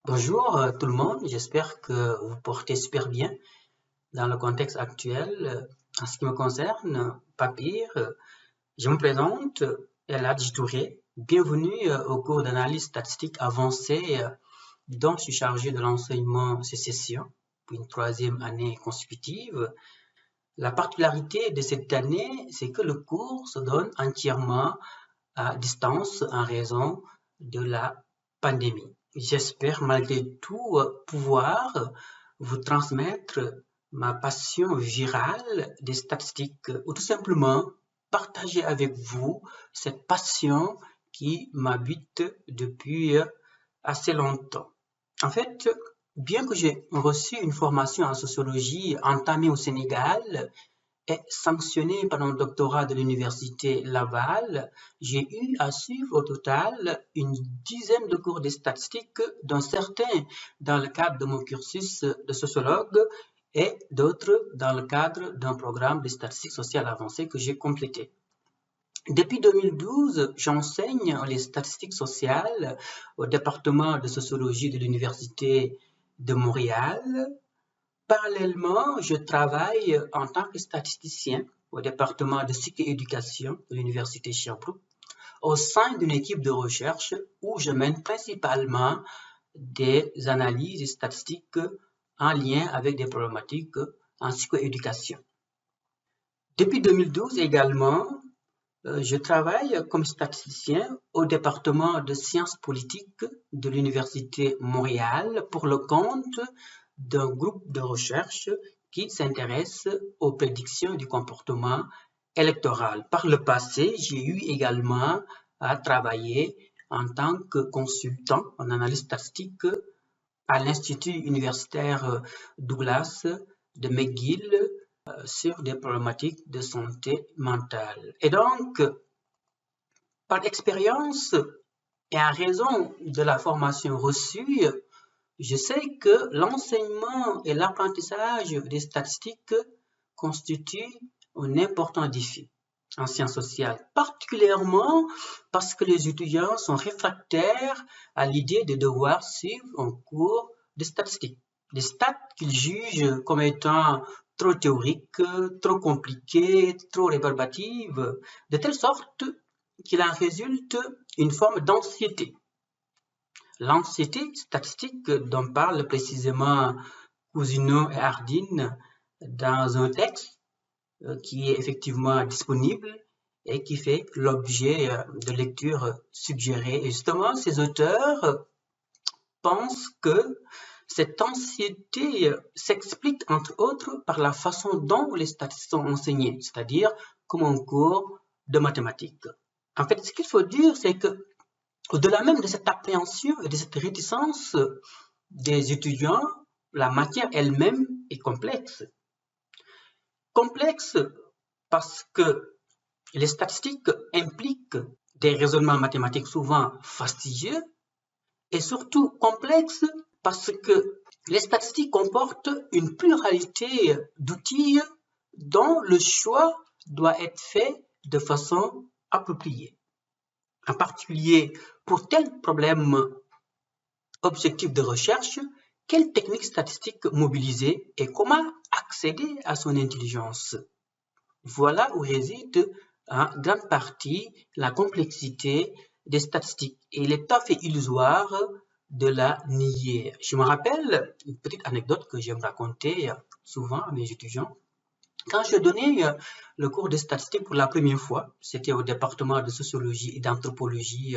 Bonjour tout le monde, j'espère que vous portez super bien dans le contexte actuel. En ce qui me concerne, pas pire, je me présente, Eladj Touré. Bienvenue au cours d'analyse statistique avancée dont je suis chargé de l'enseignement sécession pour une troisième année consécutive. La particularité de cette année, c'est que le cours se donne entièrement à distance en raison de la pandémie. J'espère malgré tout pouvoir vous transmettre ma passion virale des statistiques ou tout simplement partager avec vous cette passion qui m'habite depuis assez longtemps. En fait, bien que j'ai reçu une formation en sociologie entamée au Sénégal, et sanctionné par un doctorat de l'université Laval, j'ai eu à suivre au total une dizaine de cours de statistiques, dont certains dans le cadre de mon cursus de sociologue et d'autres dans le cadre d'un programme de statistiques sociales avancées que j'ai complété. Depuis 2012, j'enseigne les statistiques sociales au département de sociologie de l'université de Montréal. Parallèlement, je travaille en tant que statisticien au département de psychoéducation de l'université Sherbrooke au sein d'une équipe de recherche où je mène principalement des analyses statistiques en lien avec des problématiques en psychoéducation. Depuis 2012 également, je travaille comme statisticien au département de sciences politiques de l'université Montréal pour le compte d'un groupe de recherche qui s'intéresse aux prédictions du comportement électoral. Par le passé, j'ai eu également à travailler en tant que consultant en analyse statistique à l'Institut universitaire Douglas de McGill sur des problématiques de santé mentale. Et donc, par expérience et en raison de la formation reçue, je sais que l'enseignement et l'apprentissage des statistiques constituent un important défi en sciences sociales, particulièrement parce que les étudiants sont réfractaires à l'idée de devoir suivre un cours de statistiques. Des stats qu'ils jugent comme étant trop théoriques, trop compliquées, trop rébarbatives, de telle sorte qu'il en résulte une forme d'anxiété. L'anxiété statistique dont parle précisément Cousineau et Hardin dans un texte qui est effectivement disponible et qui fait l'objet de lectures suggérées. Et justement, ces auteurs pensent que cette anxiété s'explique entre autres par la façon dont les statistiques sont enseignées, c'est-à-dire comme un cours de mathématiques. En fait, ce qu'il faut dire, c'est que au-delà même de cette appréhension et de cette réticence des étudiants, la matière elle-même est complexe. Complexe parce que les statistiques impliquent des raisonnements mathématiques souvent fastidieux et surtout complexe parce que les statistiques comportent une pluralité d'outils dont le choix doit être fait de façon appropriée. En particulier, pour tel problème objectif de recherche, quelle technique statistique mobiliser et comment accéder à son intelligence? Voilà où réside en grande partie la complexité des statistiques. Et il est tout à fait illusoire de la nier. Je me rappelle une petite anecdote que j'aime raconter souvent à mes étudiants. Quand je donnais le cours de statistique pour la première fois, c'était au département de sociologie et d'anthropologie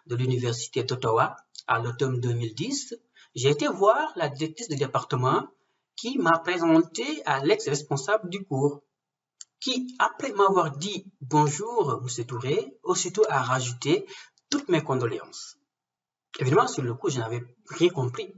de l'université d'Ottawa à l'automne 2010, j'ai été voir la directrice du département qui m'a présenté à l'ex-responsable du cours, qui, après m'avoir dit « Bonjour, M. Touré », aussitôt a rajouté toutes mes condoléances. Évidemment, sur le coup, je n'avais rien compris.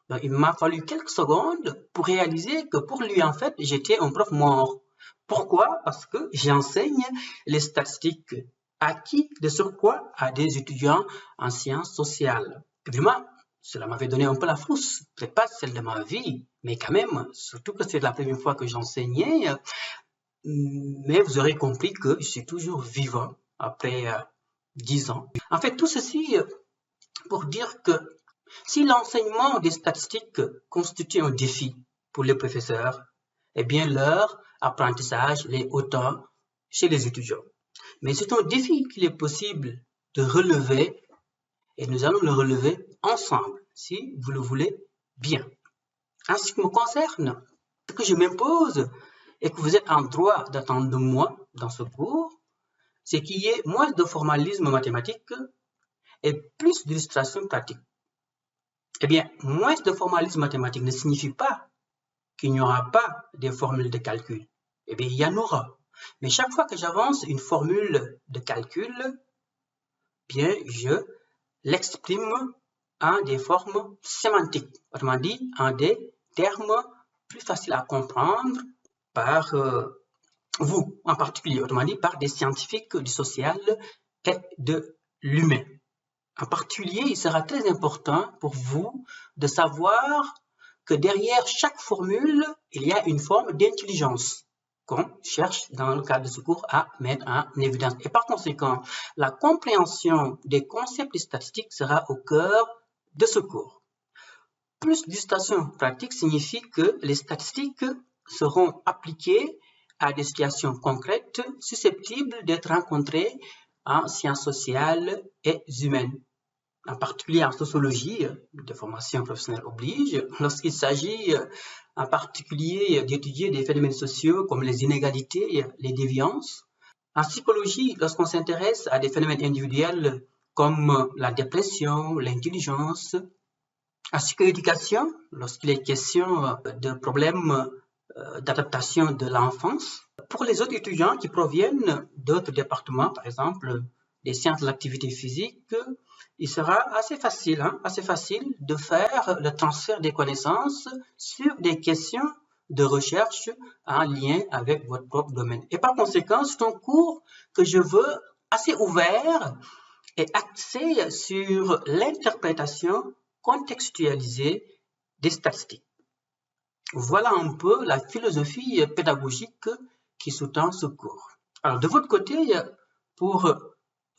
Donc, il m'a fallu quelques secondes pour réaliser que pour lui, en fait, j'étais un prof mort. Pourquoi? Parce que j'enseigne les statistiques acquis de surcroît à des étudiants en sciences sociales. Évidemment, cela m'avait donné un peu la frousse. Peut-être pas celle de ma vie, mais quand même, surtout que c'est la première fois que j'enseignais. Mais vous aurez compris que je suis toujours vivant après 10 ans. En fait, tout ceci pour dire que Si l'enseignement des statistiques constitue un défi pour les professeurs, eh bien leur apprentissage l'est autant chez les étudiants. Mais c'est un défi qu'il est possible de relever et nous allons le relever ensemble, si vous le voulez bien. En ce qui me concerne, ce que je m'impose et que vous êtes en droit d'attendre de moi dans ce cours, c'est qu'il y ait moins de formalisme mathématique et plus d'illustration pratique. Eh bien, moins de formalisme mathématique ne signifie pas qu'il n'y aura pas des formules de calcul. Eh bien, il y en aura. Mais chaque fois que j'avance une formule de calcul, bien, je l'exprime en des formes sémantiques, autrement dit, en des termes plus faciles à comprendre par vous en particulier, autrement dit, par des scientifiques du social et de l'humain. En particulier, il sera très important pour vous de savoir que derrière chaque formule, il y a une forme d'intelligence qu'on cherche dans le cadre de ce cours à mettre en évidence. Et par conséquent, la compréhension des concepts statistiques sera au cœur de ce cours. Plus d'illustrations pratiques signifie que les statistiques seront appliquées à des situations concrètes susceptibles d'être rencontrées en sciences sociales et humaines. En particulier en sociologie, de formation professionnelle oblige, lorsqu'il s'agit en particulier d'étudier des phénomènes sociaux comme les inégalités, les déviances. En psychologie, lorsqu'on s'intéresse à des phénomènes individuels comme la dépression, l'intelligence. En psychoéducation, lorsqu'il est question de problèmes d'adaptation de l'enfance. Pour les autres étudiants qui proviennent d'autres départements, par exemple des sciences de l'activité physique, il sera assez facile de faire le transfert des connaissances sur des questions de recherche en lien avec votre propre domaine. Et par conséquent, c'est un cours que je veux assez ouvert et axé sur l'interprétation contextualisée des statistiques. Voilà un peu la philosophie pédagogique qui sous-tend ce cours. Alors, de votre côté, pour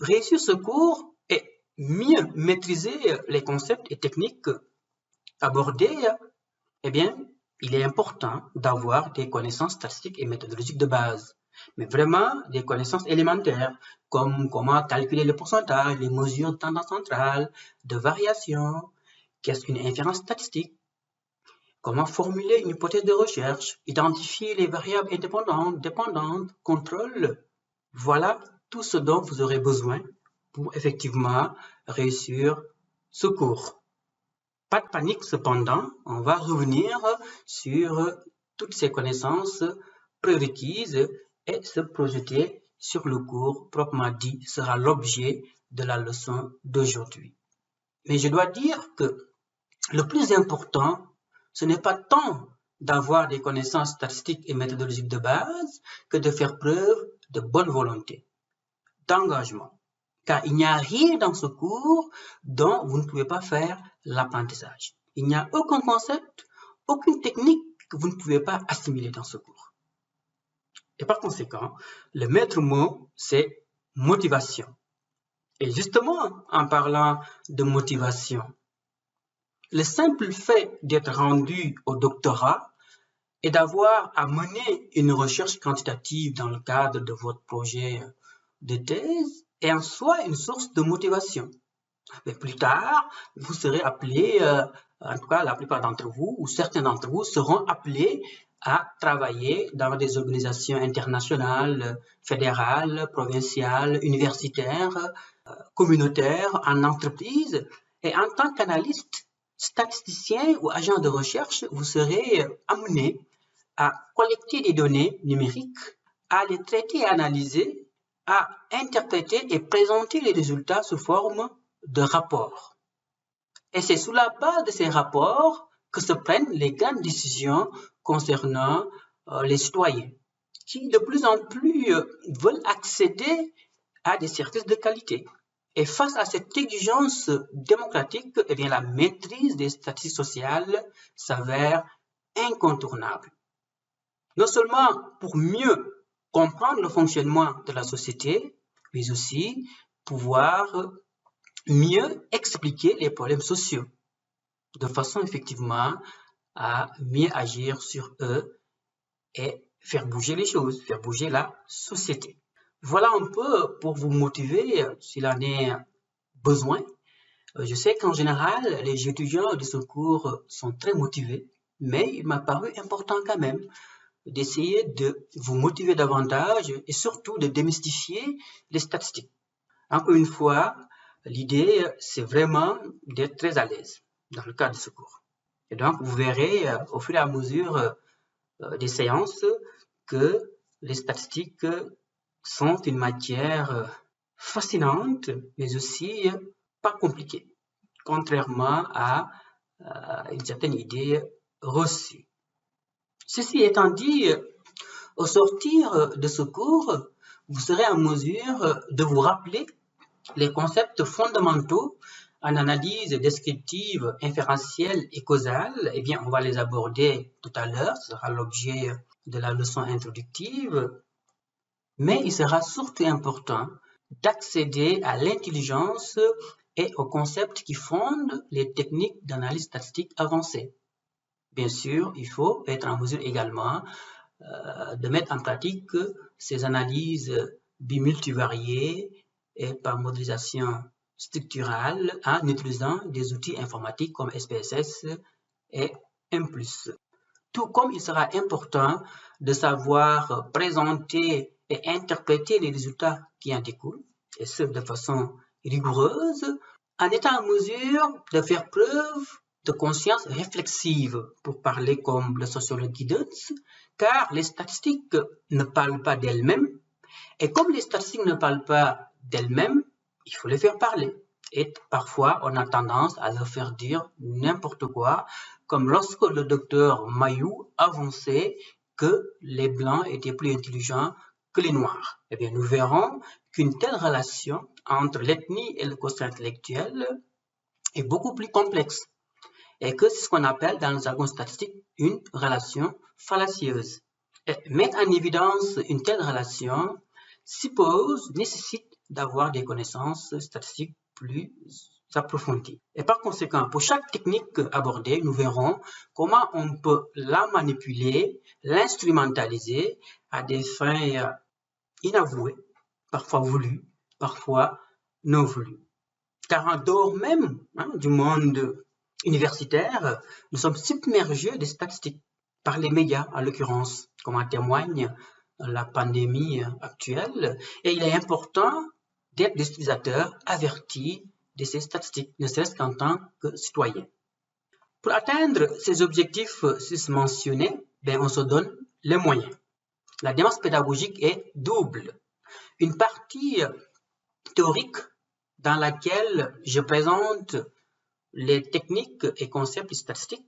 réussir ce cours et mieux maîtriser les concepts et techniques abordés, eh bien, il est important d'avoir des connaissances statistiques et méthodologiques de base, mais vraiment des connaissances élémentaires, comme comment calculer le pourcentage, les mesures de tendance centrale, de variation, qu'est-ce qu'une inférence statistique, comment formuler une hypothèse de recherche, identifier les variables indépendantes, dépendantes, contrôle. Voilà tout ce dont vous aurez besoin pour effectivement réussir ce cours. Pas de panique cependant, on va revenir sur toutes ces connaissances prérequises et se projeter sur le cours proprement dit sera l'objet de la leçon d'aujourd'hui. Mais je dois dire que le plus important, ce n'est pas tant d'avoir des connaissances statistiques et méthodologiques de base que de faire preuve de bonne volonté, d'engagement. Car il n'y a rien dans ce cours dont vous ne pouvez pas faire l'apprentissage. Il n'y a aucun concept, aucune technique que vous ne pouvez pas assimiler dans ce cours. Et par conséquent, le maître mot, c'est motivation. Et justement, en parlant de motivation, le simple fait d'être rendu au doctorat et d'avoir à mener une recherche quantitative dans le cadre de votre projet de thèse est en soi une source de motivation. Mais plus tard, vous serez appelé, en tout cas la plupart d'entre vous ou certains d'entre vous seront appelés à travailler dans des organisations internationales, fédérales, provinciales, universitaires, communautaires, en entreprise. Et en tant qu'analyste, statisticien ou agent de recherche, vous serez amené à collecter des données numériques, à les traiter et analyser, à interpréter et présenter les résultats sous forme de rapports. Et c'est sous la base de ces rapports que se prennent les grandes décisions concernant les citoyens, qui de plus en plus veulent accéder à des services de qualité. Et face à cette exigence démocratique, eh bien, la maîtrise des statistiques sociales s'avère incontournable. Non seulement pour mieux comprendre le fonctionnement de la société, mais aussi pouvoir mieux expliquer les problèmes sociaux. de façon effectivement à mieux agir sur eux et faire bouger les choses, faire bouger la société. Voilà un peu pour vous motiver s'il en est besoin. Je sais qu'en général, les étudiants de ce cours sont très motivés, mais il m'a paru important quand même d'essayer de vous motiver davantage et surtout de démystifier les statistiques. Encore une fois, l'idée, c'est vraiment d'être très à l'aise dans le cadre de ce cours. Et donc, vous verrez au fur et à mesure des séances que les statistiques sont une matière fascinante, mais aussi pas compliquée, contrairement à une certaine idée reçue. Ceci étant dit, au sortir de ce cours, vous serez en mesure de vous rappeler les concepts fondamentaux en analyse descriptive, inférentielle et causale. Eh bien, on va les aborder tout à l'heure, ce sera l'objet de la leçon introductive. Mais il sera surtout important d'accéder à l'intelligence et aux concepts qui fondent les techniques d'analyse statistique avancées. Bien sûr, il faut être en mesure également de mettre en pratique ces analyses bimultivariées et par modélisation structurale en utilisant des outils informatiques comme SPSS et M+. Tout comme il sera important de savoir présenter et interpréter les résultats qui en découlent, et ce de façon rigoureuse, en étant en mesure de faire preuve de conscience réflexive, pour parler comme le sociologue Giddens, car les statistiques ne parlent pas d'elles-mêmes, et comme les statistiques ne parlent pas d'elles-mêmes, il faut les faire parler. Et parfois, on a tendance à leur faire dire n'importe quoi, comme lorsque le docteur Mayou avançait que les Blancs étaient plus intelligents que les Noirs. Eh bien, nous verrons qu'une telle relation entre l'ethnie et le quotient intellectuel est beaucoup plus complexe et que c'est ce qu'on appelle dans le jargon statistique une relation fallacieuse. Et mettre en évidence une telle relation nécessite d'avoir des connaissances statistiques plus approfondies. Et par conséquent, pour chaque technique abordée, nous verrons comment on peut la manipuler, l'instrumentaliser à des fins inavouées, parfois voulues, parfois non voulues. Car en dehors même du monde universitaire, nous sommes submergés des statistiques par les médias, en l'occurrence, comme en témoigne la pandémie actuelle. Et il est important d'être des utilisateurs avertis de ces statistiques, ne serait-ce qu'en tant que citoyens. Pour atteindre ces objectifs susmentionnés, on se donne les moyens. La démarche pédagogique est double. Une partie théorique dans laquelle je présente les techniques et concepts statistiques.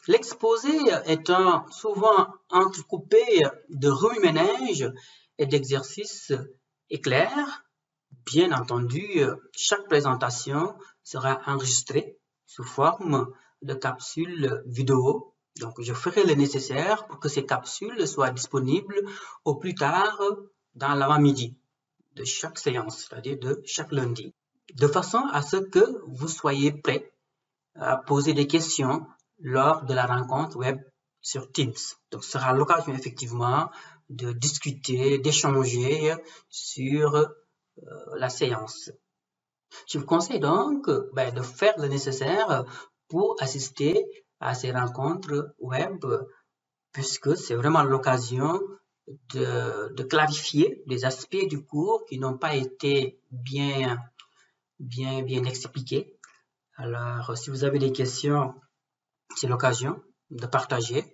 L'exposé étant souvent entrecoupé de remue-ménage et d'exercices éclairs. Bien entendu, chaque présentation sera enregistrée sous forme de capsules vidéo. Donc, je ferai le nécessaire pour que ces capsules soient disponibles au plus tard dans l'avant-midi de chaque séance, c'est-à-dire de chaque lundi, de façon à ce que vous soyez prêts à poser des questions lors de la rencontre web sur Teams. Donc, ce sera l'occasion effectivement de discuter, d'échanger sur la séance. Je vous conseille donc de faire le nécessaire pour assister à ces rencontres web, puisque c'est vraiment l'occasion de clarifier les aspects du cours qui n'ont pas été bien expliqués. Alors, si vous avez des questions, c'est l'occasion de partager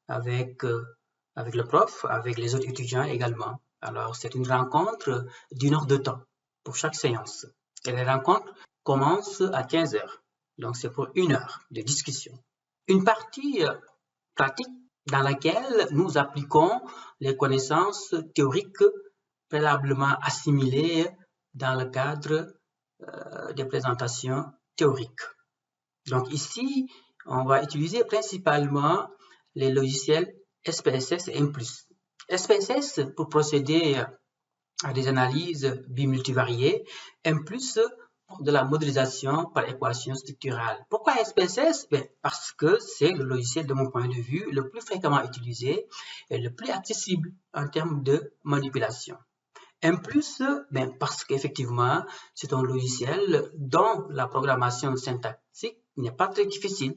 avec le prof, avec les autres étudiants également. Alors, c'est une rencontre d'1 heure de temps pour chaque séance. Et les rencontres commencent à 15 heures. Donc, c'est pour 1 heure de discussion. Une partie pratique dans laquelle nous appliquons les connaissances théoriques préalablement assimilées dans le cadre des présentations théoriques. Donc ici, on va utiliser principalement les logiciels SPSS et M+. SPSS pour procéder à des analyses bimultivariées, M+ de la modélisation par équation structurale. Pourquoi SPSS? Parce que c'est le logiciel, de mon point de vue, le plus fréquemment utilisé et le plus accessible en termes de manipulation. M+, parce qu'effectivement, c'est un logiciel dont la programmation syntaxique n'est pas très difficile.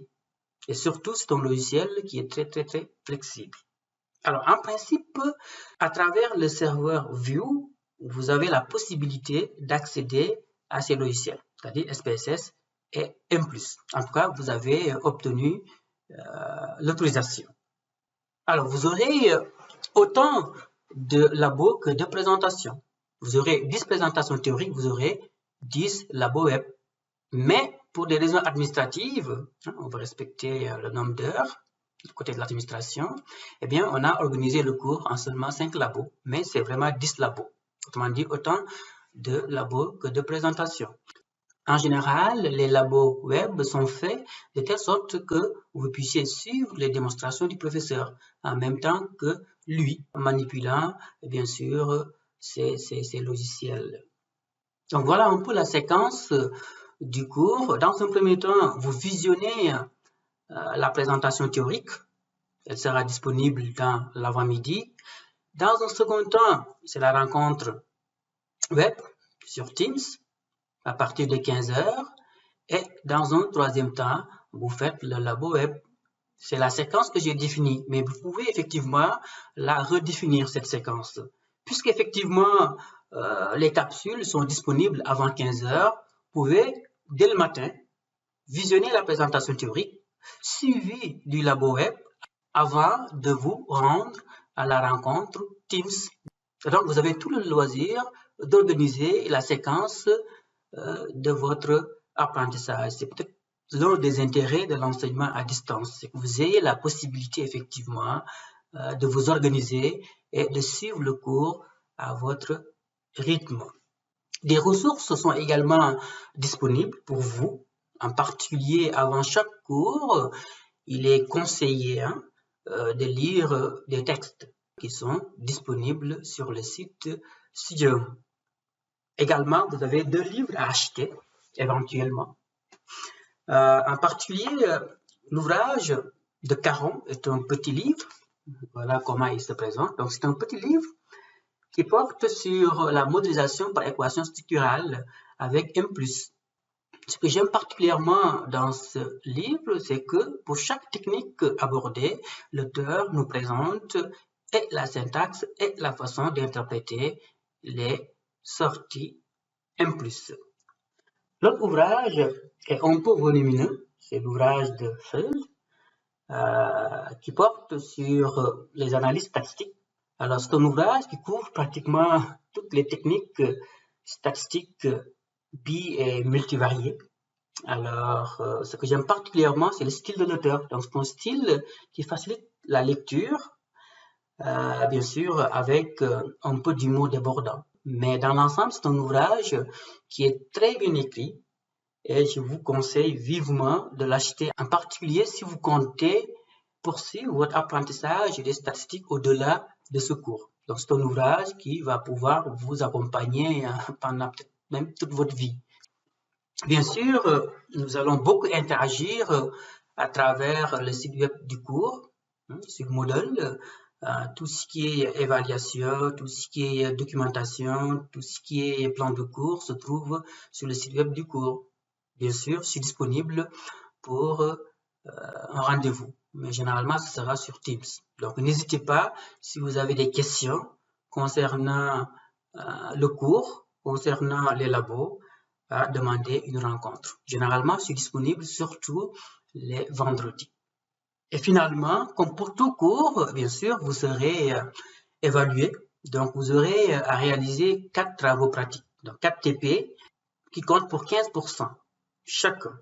Et surtout, c'est un logiciel qui est très flexible. Alors, en principe, à travers le serveur View, vous avez la possibilité d'accéder à ces logiciels, c'est-à-dire SPSS et M+. En tout cas, vous avez obtenu l'autorisation. Alors, vous aurez autant de labos que de présentations. Vous aurez 10 présentations théoriques, vous aurez 10 labos web. Mais pour des raisons administratives, on va respecter le nombre d'heures du côté de l'administration, eh bien, on a organisé le cours en seulement 5 labos, mais c'est vraiment 10 labos. Autrement dit, autant de labos que de présentations. En général, les labos web sont faits de telle sorte que vous puissiez suivre les démonstrations du professeur en même temps que lui, manipulant, bien sûr, ces logiciels. Donc, voilà un peu la séquence du cours. Dans un premier temps, vous visionnez la présentation théorique. Elle sera disponible dans l'avant-midi. Dans un second temps, c'est la rencontre web sur Teams à partir de 15 h. Et dans un troisième temps, vous faites le labo web. C'est la séquence que j'ai définie, mais vous pouvez effectivement la redéfinir, cette séquence. Puisqu'effectivement, les capsules sont disponibles avant 15 h, vous pouvez, dès le matin, visionner la présentation théorique, suivie du labo web, avant de vous rendre à la rencontre Teams. Donc, vous avez tout le loisir d'organiser la séquence de votre apprentissage. C'est peut-être l'un des intérêts de l'enseignement à distance, c'est que vous ayez la possibilité effectivement de vous organiser et de suivre le cours à votre rythme. Des ressources sont également disponibles pour vous, en particulier avant chaque cours. Il est conseillé de lire des textes qui sont disponibles sur le site Studium. Également, vous avez 2 livres à acheter, éventuellement. En particulier, l'ouvrage de Caron est un petit livre. Voilà comment il se présente. Donc, c'est un petit livre qui porte sur la modélisation par équation structurale avec M+. Ce que j'aime particulièrement dans ce livre, c'est que pour chaque technique abordée, l'auteur nous présente et la syntaxe et la façon d'interpréter les sorties M+. L'autre ouvrage est un peu volumineux, c'est l'ouvrage de Feld qui porte sur les analyses statistiques. Alors, c'est un ouvrage qui couvre pratiquement toutes les techniques statistiques bi- et multivariées. Alors, ce que j'aime particulièrement, c'est le style de l'auteur. Donc, c'est un style qui facilite la lecture, bien sûr, avec un peu d'humour débordant. Mais dans l'ensemble, c'est un ouvrage qui est très bien écrit et je vous conseille vivement de l'acheter, en particulier si vous comptez poursuivre votre apprentissage des statistiques au-delà de ce cours. Donc, c'est un ouvrage qui va pouvoir vous accompagner pendant même toute votre vie. Bien sûr, nous allons beaucoup interagir à travers le site web du cours, sur Moodle. Tout ce qui est évaluation, tout ce qui est documentation, tout ce qui est plan de cours se trouve sur le site web du cours. Bien sûr, je suis disponible pour un rendez-vous, mais généralement, ce sera sur Teams. Donc, n'hésitez pas, si vous avez des questions concernant le cours, concernant les labos, à demander une rencontre. Généralement, je suis disponible surtout les vendredis. Et finalement, comme pour tout cours, bien sûr, vous serez évalué. Donc, vous aurez à réaliser 4 travaux pratiques, donc 4 TP, qui comptent pour 15% chacun.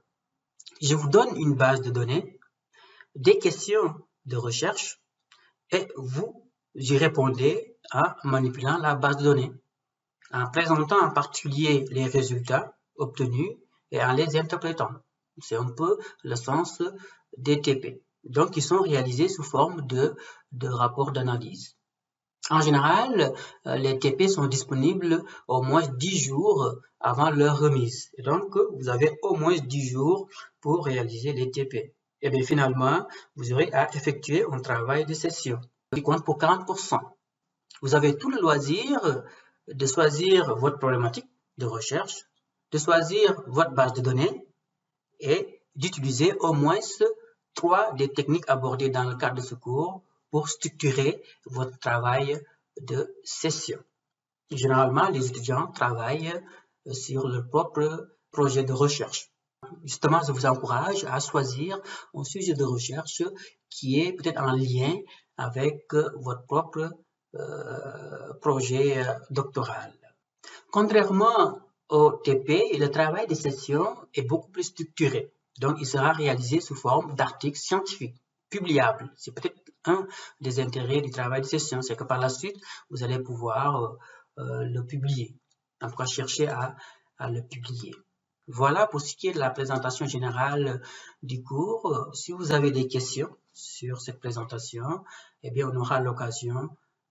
Je vous donne une base de données, des questions de recherche, et vous y répondez en manipulant la base de données, en présentant en particulier les résultats obtenus et en les interprétant. C'est un peu le sens des TP. Donc, ils sont réalisés sous forme de rapports d'analyse. En général, les TP sont disponibles au moins 10 jours avant leur remise. Et donc, vous avez au moins 10 jours pour réaliser les TP. Et bien finalement, vous aurez à effectuer un travail de session qui compte pour 40%. Vous avez tout le loisir de choisir votre problématique de recherche, de choisir votre base de données et d'utiliser au moins 3 des techniques abordées dans le cadre de ce cours pour structurer votre travail de session. Généralement, les étudiants travaillent sur leur propre projet de recherche. Justement, je vous encourage à choisir un sujet de recherche qui est peut-être en lien avec votre propre projet doctoral. Contrairement au TP, le travail de session est beaucoup plus structuré. Donc, il sera réalisé sous forme d'articles scientifiques publiables. C'est peut-être un des intérêts du travail de session, c'est que par la suite, vous allez pouvoir le publier. En tout cas, chercher à le publier. Voilà pour ce qui est de la présentation générale du cours. Si vous avez des questions sur cette présentation, eh bien, on aura l'occasion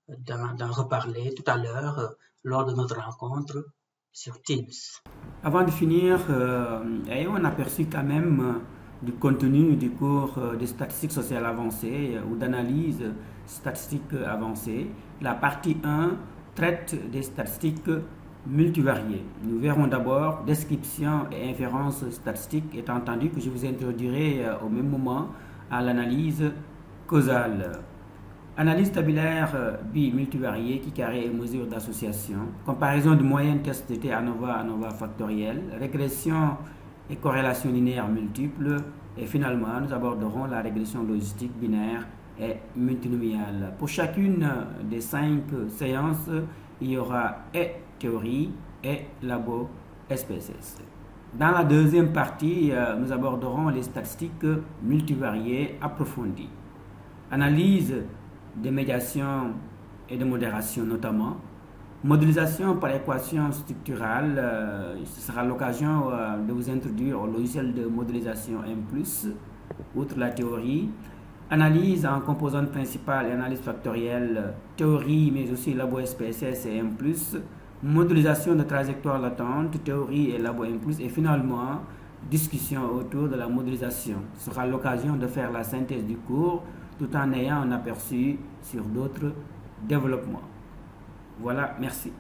d'en reparler tout à l'heure lors de notre rencontre sur Teams. Avant de finir, ayons un aperçu quand même du contenu du cours de statistique sociale avancée ou d'analyse statistique avancée. La partie 1 traite des statistiques multivariées. Nous verrons d'abord description et inférence statistique, étant entendu que je vous introduirai au même moment à l'analyse causale. Analyse tabulaire bi-multivariée qui carré et mesure d'association, comparaison de moyenne test de T ANOVA factoriel, régression et corrélation linéaire multiples, et finalement nous aborderons la régression logistique binaire et multinomiale. Pour chacune des 5 séances, il y aura et théorie et labo SPSS. Dans la deuxième partie, nous aborderons les statistiques multivariées approfondies. Analyse de médiation et de modération notamment. Modélisation par équation structurale, ce sera l'occasion de vous introduire au logiciel de modélisation M+, outre la théorie. Analyse en composantes principales et analyse factorielle, théorie mais aussi labo SPSS et M+, modélisation de trajectoire latente, théorie et labo M+, et finalement discussion autour de la modélisation. Ce sera l'occasion de faire la synthèse du cours tout en ayant un aperçu sur d'autres développements. Voilà, merci.